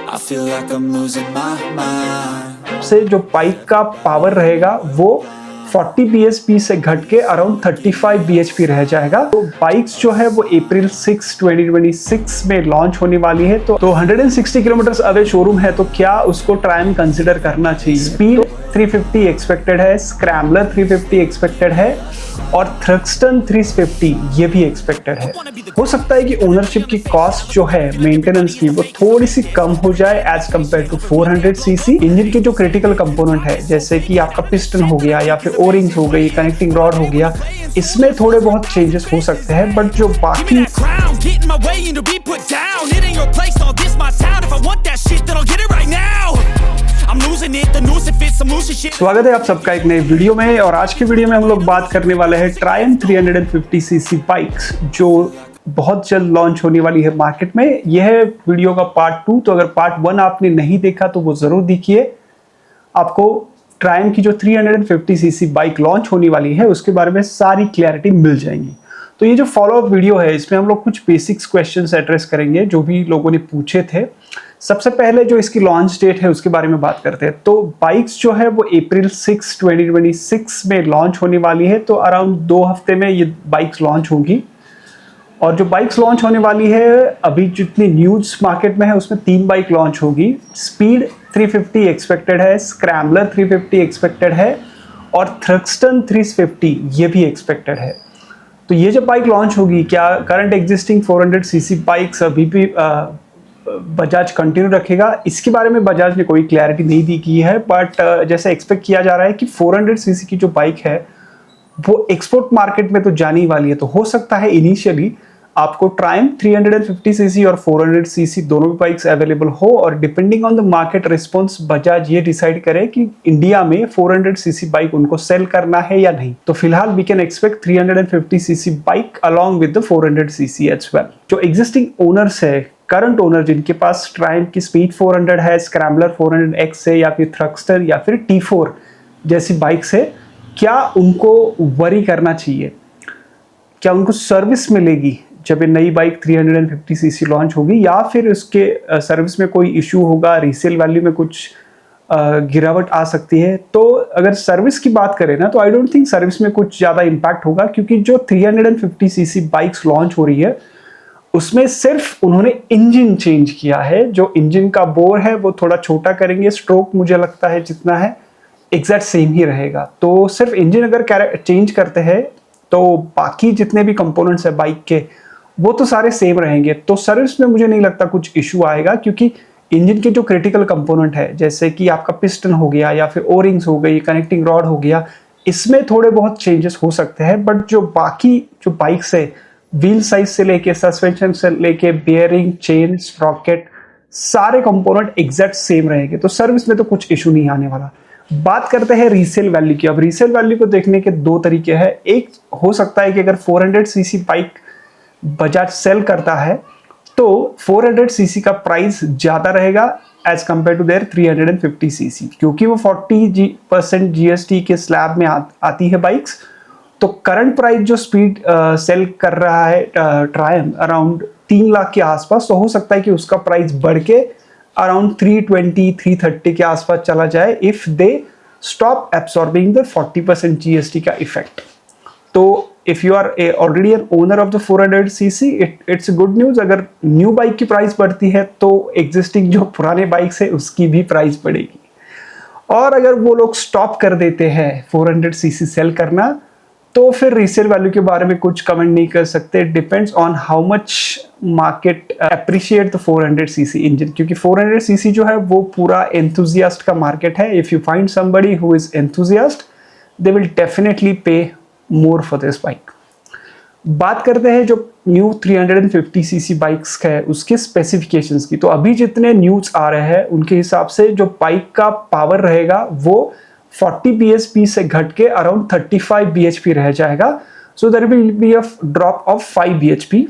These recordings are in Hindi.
I feel like I'm losing my mind. से जो बाइक का पावर रहेगा वो 40 bhp से घट के अराउंड 35 bhp रह जाएगा। तो बाइक्स जो है वो अप्रैल 6 2026 में लॉन्च होने वाली है। तो 160 किलोमीटर अवे शोरूम है, तो क्या उसको ट्रायम्फ कंसिडर करना चाहिए। स्पीड 350 एक्सपेक्टेड है, स्क्रैम्बलर 350 एक्सपेक्टेड है और थ्रक्स्टन 350 ये भी एक्सपेक्टेड है। हो सकता है कि ओनरशिप की कॉस्ट जो है मेंटेनेंस की वो थोड़ी सी कम हो जाए as compared to 400 cc. Engine के जो क्रिटिकल कंपोनेंट है जैसे कि आपका पिस्टन हो गया या फिर ओरिंग्स हो गई, कनेक्टिंग रॉड हो गया, इसमें थोड़े बहुत चेंजेस हो सकते हैं। बट जो बाकी स्वागत है आप सबका एक नए वीडियो में। और आज की वीडियो में हम लोग बात करने वाले हैं ट्रायम्फ 350 सीसी बाइक्स जो बहुत जल्द लॉन्च होने वाली है मार्केट में। यह है वीडियो का पार्ट 2। तो अगर पार्ट 1 आपने नहीं देखा तो वो जरूर देखिए। आपको ट्रायम्फ की जो 350 सीसी बाइक लॉन्च होने वाली है उसके बारे में सारी क्लैरिटी मिल जाएंगी। तो ये जो फॉलोअप वीडियो है इसमें हम लोग कुछ बेसिक्स क्वेश्चंस एड्रेस करेंगे जो भी लोगों ने पूछे थे। सबसे पहले जो इसकी लॉन्च डेट है उसके बारे में बात करते हैं। तो बाइक्स जो है वो अप्रैल 6 2026 में लॉन्च होने वाली है। तो अराउंड 2 हफ्ते में ये बाइक्स लॉन्च होंगी। और जो बाइक्स लॉन्च होने वाली है अभी जितनी न्यूज़ मार्केट में है उसमें 3 बाइक लॉन्च होगी। स्पीड 350 एक्सपेक्टेड है, स्क्रैम्बलर 350 एक्सपेक्टेड है और थ्रक्स्टन 350 ये भी एक्सपेक्टेड है। तो ये जब बाइक लॉन्च होगी, क्या करंट एग्जिस्टिंग 400 सीसी बाइक्स अभी भी बजाज कंटिन्यू रखेगा, इसके बारे में बजाज ने कोई क्लैरिटी नहीं दी की है। बट जैसे एक्सपेक्ट किया जा रहा है कि 400 सीसी की जो बाइक है वो एक्सपोर्ट मार्केट में तो जाने ही वाली है। तो हो सकता है इनिशियली आपको ट्रायम्फ 350 सीसी और 400 सीसी दोनों भी बाइक्स अवेलेबल हो और depending on the market response Bajaj ये डिसाइड करे कि इंडिया में 400 सीसी बाइक उनको सेल करना है या नहीं। तो फिलहाल we can expect 350 cc bike along with the 400 cc as well. जो एग्जिस्टिंग ओनर्स है, करंट ओनर जिनके पास ट्रायम्फ की स्पीड 400 है, स्क्रैम्बलर 400X है या फिर थ्रक्स्टर या फिर T4 जैसी बाइक्स है, क्या उनको वरी करना चाहिए? क्या उनको सर्विस मिलेगी जब ये नई बाइक 350 सीसी लॉन्च होगी या फिर उसके सर्विस में कोई इशू होगा, रीसेल वैल्यू में कुछ गिरावट आ सकती है? तो अगर सर्विस की बात करें ना तो आई डोंट थिंक सर्विस में कुछ ज़्यादा इम्पैक्ट होगा, क्योंकि जो 350 सीसी बाइक्स लॉन्च हो रही है उसमें सिर्फ उन्होंने इंजन चेंज किया है। जो इंजन का बोर है वो थोड़ा छोटा करेंगे, स्ट्रोक मुझे लगता है जितना है एग्जैक्ट सेम ही रहेगा। तो सिर्फ इंजन अगर चेंज करते हैं तो बाकी जितने भी कंपोनेंट्स है बाइक के वो तो सारे सेम रहेंगे। तो सर्विस में मुझे नहीं लगता कुछ इशू आएगा, क्योंकि इंजन के जो क्रिटिकल कंपोनेंट है जैसे कि आपका पिस्टन हो गया या फिर ओरिंग्स हो गई, कनेक्टिंग रॉड हो गया, इसमें थोड़े बहुत चेंजेस हो सकते हैं। बट जो बाकी जो बाइक्स है, व्हील साइज से लेके सस्पेंशन से लेके बियरिंग, चेन, स्प्रॉकेट, सारे कंपोनेंट एग्जैक्ट सेम रहेंगे। तो सर्विस में तो कुछ इशू नहीं आने वाला। बात करते हैं रीसेल वैल्यू की। अब रीसेल वैल्यू को देखने के 2 तरीके हैं। एक हो सकता है कि अगर 400 सीसी बाइक बजाज सेल करता है तो 400 सीसी का प्राइस ज्यादा रहेगा as compared to their 350 cc, क्योंकि वो 40% जीएसटी के स्लैब में आती है बाइक्स। तो करंट प्राइस जो स्पीड सेल कर रहा है ट्रायम्फ अराउंड 3 लाख के आसपास, तो हो सकता है कि उसका प्राइस बढ़ के अराउंड 320-330 के आसपास चला जाए if they stop absorbing the 40% GST का इफेक्ट। तो if you are already an owner of the 400 cc, it's good news. अगर न्यू बाइक की प्राइस बढ़ती है तो एग्जिस्टिंग जो पुराने बाइक्स है उसकी भी प्राइस बढ़ेगी। और अगर वो लोग स्टॉप कर देते हैं 400 सीसी सेल करना तो फिर रीसेल वैल्यू के बारे में कुछ कमेंट नहीं कर सकते। Depends on how much market appreciate the 400 cc engine, क्योंकि 400 सीसी जो है वो पूरा एंथुजियास्ट का मार्केट है। If you find somebody who is enthusiast they will definitely पे मोर फॉर दिस बाइक। बात करते हैं जो न्यू 350 सीसी बाइक्स है उसके स्पेसिफिकेशंस की। तो अभी जितने न्यूज आ रहे हैं उनके हिसाब से जो बाइक का पावर रहेगा वो 40 bhp से घट के अराउंड 35 bhp रह जाएगा। So there will be a drop of 5 bhp।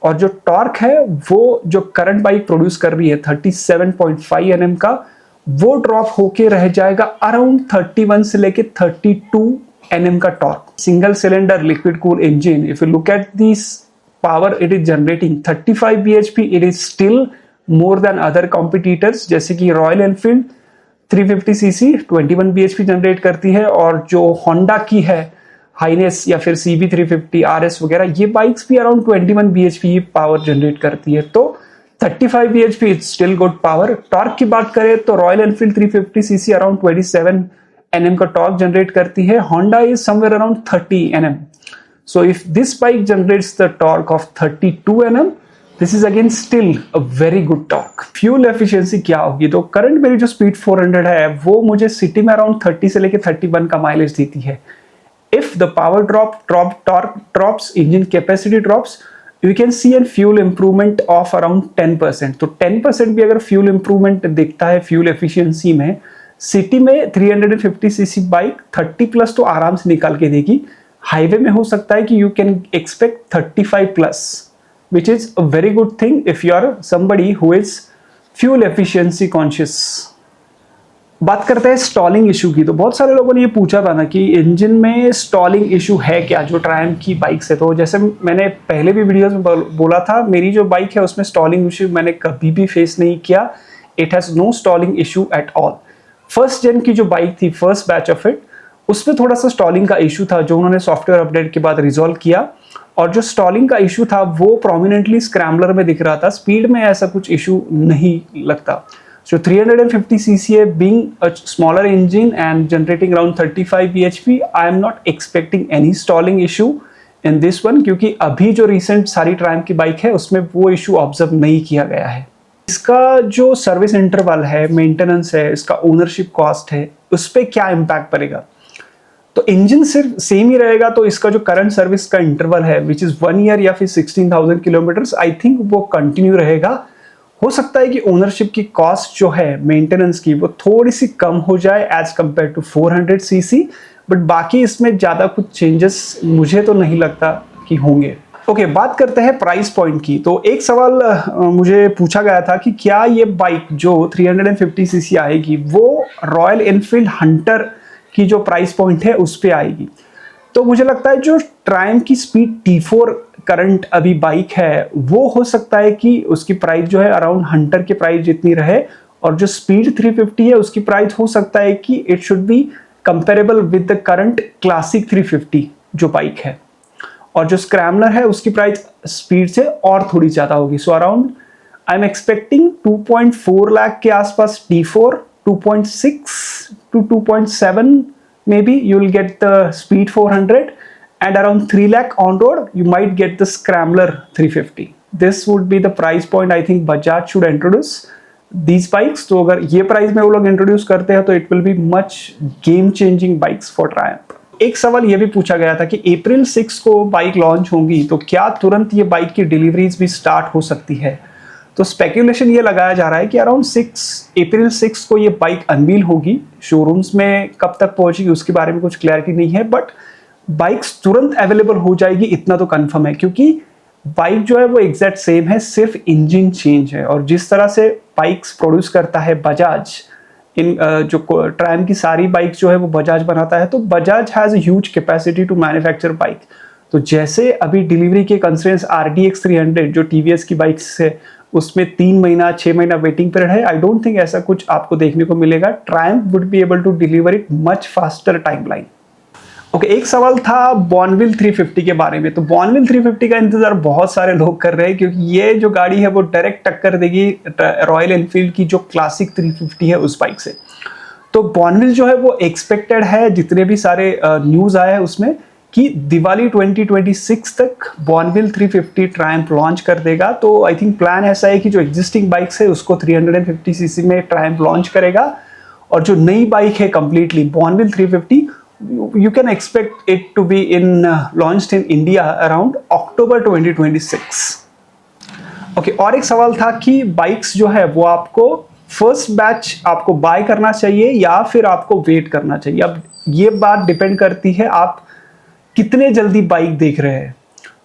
और जो टॉर्क है वो जो करंट बाइक प्रोड्यूस कर रही है 37.5 Nm का, वो ड्रॉप होके रह जाएगा अराउंड 31 से लेके 32 Nm का torque. Single cylinder liquid cool engine, if you look at this power it is generating 35 bhp, it is still more than other competitors, जैसे कि royal Enfield 350cc 21 bhp generate करती है, और जो होंडा की है हाइनेस या फिर CB 350 RS वगैरह, ये बाइक्स भी अराउंड 21 bhp पावर जनरेट करती है। तो 35 bhp is still good power. Torque की बात करें तो royal Enfield 350cc around 27 Nm का टॉर्क जनरेट करती है, Honda is somewhere around 30 Nm। So if this bike generates the torque of 32 Nm, this is again still a very good torque. Fuel efficiency क्या होगी? तो करंट मेरी जो स्पीड 400 है वो मुझे सिटी में अराउंड 30 से लेके 31 का माइलेज देती है। If the power torque drops, engine capacity drops, you can see a fuel improvement of around 10%. तो 10% भी अगर fuel improvement दिखता है fuel efficiency में, सिटी में 350cc बाइक 30 प्लस तो आराम से निकाल के देगी। हाईवे में हो सकता है कि you can expect 35 plus, which is a very good thing if you are somebody who is fuel efficiency conscious. बात करते हैं स्टॉलिंग इशू की। तो बहुत सारे लोगों ने ये पूछा था ना कि इंजन में स्टॉलिंग इशू है क्या जो ट्रायम्फ की बाइक से। तो जैसे मैंने पहले भी वीडियोस में बोला था, मेरी जो बाइक है उसमें स्टॉलिंग इशू मैंने कभी भी फेस नहीं किया। It has no stalling issue at all. First gen की जो बाइक थी, फर्स्ट बैच ऑफ इट, उसमें थोड़ा सा स्टॉलिंग का इशू था जो उन्होंने सॉफ्टवेयर अपडेट के बाद रिजॉल्व किया, और जो स्टॉलिंग का इशू था वो प्रोमिनेंटली स्क्रैम्बलर में दिख रहा था। स्पीड में ऐसा कुछ इशू नहीं लगता। So 350cc being a smaller engine and generating around 35 bhp, I am not expecting any stalling issue in this one, क्योंकि अभी जो recent सारी ट्रायम्फ की बाइक है उसमें वो इशू ऑब्जर्व नहीं किया गया है। इसका जो सर्विस इंटरवल है, मेंटेनेंस है, इसका ओनरशिप कॉस्ट है, उस पर क्या इम्पैक्ट पड़ेगा? तो इंजन सिर्फ सेम ही रहेगा, तो इसका जो करंट सर्विस का इंटरवल है विच इज 1 ईयर या फिर 16,000 किलोमीटर्स, आई थिंक वो कंटिन्यू रहेगा। हो सकता है कि ओनरशिप की कॉस्ट जो है मेंटेनेंस की वो थोड़ी सी कम हो जाए as compared to 400cc, but बाकी इसमें ज़्यादा कुछ चेंजेस मुझे तो नहीं लगता कि होंगे। ओके, बात करते हैं प्राइस पॉइंट की। तो एक सवाल मुझे पूछा गया था कि क्या ये बाइक जो 350cc आएगी वो रॉयल एनफील्ड हंटर की जो प्राइस पॉइंट है उस पर आएगी। तो मुझे लगता है जो ट्रायम्फ की स्पीड T4 करंट अभी बाइक है वो हो सकता है कि उसकी प्राइस जो है अराउंड हंटर के प्राइस जितनी रहे, और जो स्पीड 350 है उसकी प्राइस हो सकता है कि it should be comparable with the current classic 350 जो बाइक है, और जो स्क्रैम्बलर है उसकी प्राइस स्पीड से और थोड़ी ज़्यादा होगी। So around I am expecting 2.4 lakh के आसपास T4, 2.6 to 2.7 maybe you will get the speed 400, and around 3 lakh on road you might get the scrambler 350. This would be the price point I think Bajaj should introduce these bikes. तो अगर ये प्राइस में वो लोग इंट्रोड्यूस करते हैं तो it will be much game changing bikes for Triumph. एक सवाल ये भी पूछा गया था कि अप्रैल 6 को बाइक लॉन्च होंगी तो क्या तुरंत ये बाइक की डिलीवरीज भी स्टार्ट हो सकती है। तो स्पेकुलेशन ये लगाया जा रहा है कि अराउंड अप्रैल 6 को ये बाइक अनवील होगी। शोरूम्स में कब तक पहुंचेगी उसके बारे में कुछ क्लैरिटी नहीं है, बट बाइक्स तुरंत अवेलेबल हो जाएगी इतना तो कंफर्म है, क्योंकि बाइक जो है वो एग्जैक्ट सेम है, सिर्फ इंजन चेंज है। और जिस तरह से बाइक्स प्रोड्यूस करता है बजाज, इन जो ट्रायम्फ की सारी बाइक जो है वो बजाज बनाता है, तो Bajaj has a huge capacity to manufacture bike. तो जैसे अभी डिलीवरी के कंस्ट्रेंट्स RDX 300 जो TVS की बाइक्स है उसमें 3 महीना 6 महीना वेटिंग पीरियड है, आई डोंट थिंक ऐसा कुछ आपको देखने को मिलेगा। Triumph would be able to deliver it much faster timeline. Okay, एक सवाल था बॉर्नविल 350 के बारे में। तो बॉर्नविल 350 का इंतजार बहुत सारे लोग कर रहे हैं, क्योंकि ये जो गाड़ी है वो डायरेक्ट टक्कर देगी रॉयल एनफील्ड की जो क्लासिक 350 है उस बाइक से। तो बॉर्नविल जो है वो एक्सपेक्टेड है, जितने भी सारे न्यूज़ आए हैं उसमें, कि दिवाली 2026 तक बॉर्नविल 350 ट्रायम्फ लॉन्च कर देगा। तो आई थिंक प्लान ऐसा है कि जो एग्जिस्टिंग बाइक्स है उसको 350cc में ट्रायम्फ लॉन्च करेगा, और जो नई बाइक है completely Bournville 350, you can expect it to be launched in India around October 2026. Okay, और एक सवाल था कि बाइक्स जो है वो आपको फर्स्ट बैच आपको बाय करना चाहिए या फिर आपको वेट करना चाहिए। अब ये बात डिपेंड करती है आप कितने जल्दी बाइक देख रहे हैं।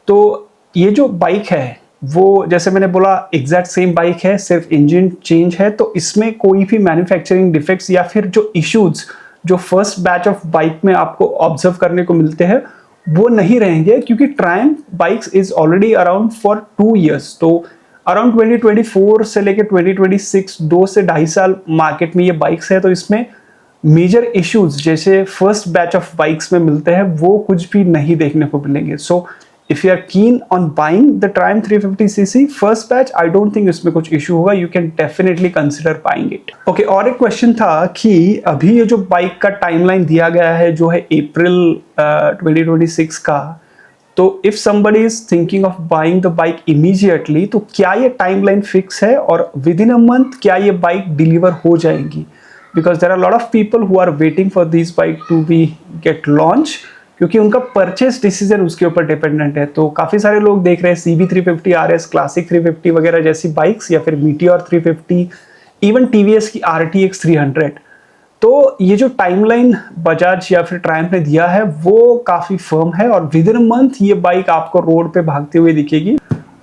तो ये जो बाइक है वो जैसे मैंने बोला एग्जैक्ट सेम बाइक है, सिर्फ इंजन चेंज है, तो इसमें कोई भी मैन्युफैक्चरिंग डिफेक्ट्स या फिर जो इश्यूज जो फर्स्ट बैच ऑफ बाइक में आपको ऑब्जर्व करने को मिलते हैं वो नहीं रहेंगे, क्योंकि Triumph bikes is already around for 2 years। तो अराउंड 2024 से लेकर 2026 2 से 2.5 साल मार्केट में ये बाइक्स है, तो इसमें मेजर इश्यूज जैसे फर्स्ट बैच ऑफ बाइक्स में मिलते हैं वो कुछ भी नहीं देखने को मिलेंगे. So if you are keen on buying the Triumph 350cc first batch, I don't think इसमें कुछ इशू होगा. You can definitely consider buying it. Okay, और एक क्वेश्चन था कि अभी ये जो बाइक का टाइमलाइन दिया गया है जो है अप्रैल 2026 का, तो if somebody is thinking of buying the bike immediately, तो क्या ये टाइमलाइन फिक्स है और विद इन अ मंथ क्या ये बाइक डिलीवर हो जाएगी? Because there are lot of people who are waiting for this bike to be get launch, क्योंकि उनका परचेस डिसीजन उसके ऊपर डिपेंडेंट है. तो काफ़ी सारे लोग देख रहे हैं CB350 RS, क्लासिक 350 वगैरह जैसी बाइक्स, या फिर Meteor 350, इवन TVS की RTX 300. तो ये जो टाइमलाइन बजाज या फिर ट्रायम्फ ने दिया है वो काफ़ी फर्म है और विद इन अ मंथ ये बाइक आपको रोड पे भागते हुए दिखेगी.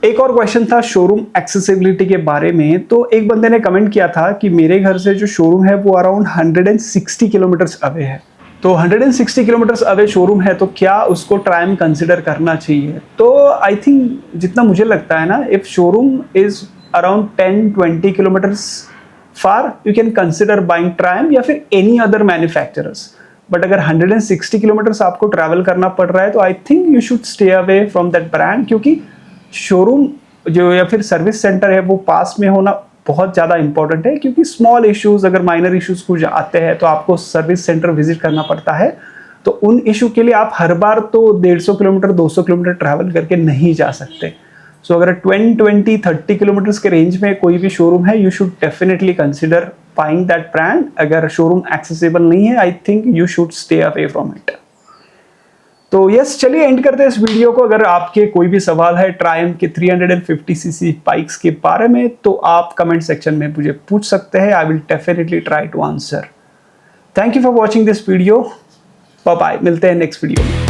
एक और क्वेश्चन था शोरूम एक्सेसिबिलिटी के बारे में. तो एक बंदे ने कमेंट किया था कि मेरे घर से जो शोरूम है वो अराउंड 160 किलोमीटर्स अवे है. तो 160 किलोमीटर्स अवे शोरूम है, तो क्या उसको ट्रायम्फ कंसिडर करना चाहिए? तो आई थिंक जितना मुझे लगता है ना, if showroom is around 10-20 kilometres far, you can consider buying Triumph या फिर any other manufacturers. But अगर 160 किलोमीटर्स आपको ट्रैवल करना पड़ रहा है तो I think you should stay away from that brand, क्योंकि शोरूम जो या फिर सर्विस सेंटर है वो पास में होना बहुत ज़्यादा इंपॉर्टेंट है. क्योंकि स्मॉल इश्यूज, अगर माइनर इश्यूज कुछ आते हैं तो आपको सर्विस सेंटर विजिट करना पड़ता है. तो उन इशू के लिए आप हर बार तो 150 किलोमीटर 200 किलोमीटर ट्रैवल करके नहीं जा सकते. सो अगर 20-30 किलोमीटर्स के रेंज में कोई भी शोरूम है, you should definitely consider buying that brand. अगर शोरूम एक्सेसिबल नहीं है, I think you should stay away from it. तो यस, चलिए एंड करते हैं इस वीडियो को. अगर आपके कोई भी सवाल है ट्रायम्फ के 350cc बाइक्स के बारे में तो आप कमेंट सेक्शन में मुझे पूछ सकते हैं. I will definitely try to answer. Thank you for watching this video. Bye bye, मिलते हैं नेक्स्ट वीडियो में.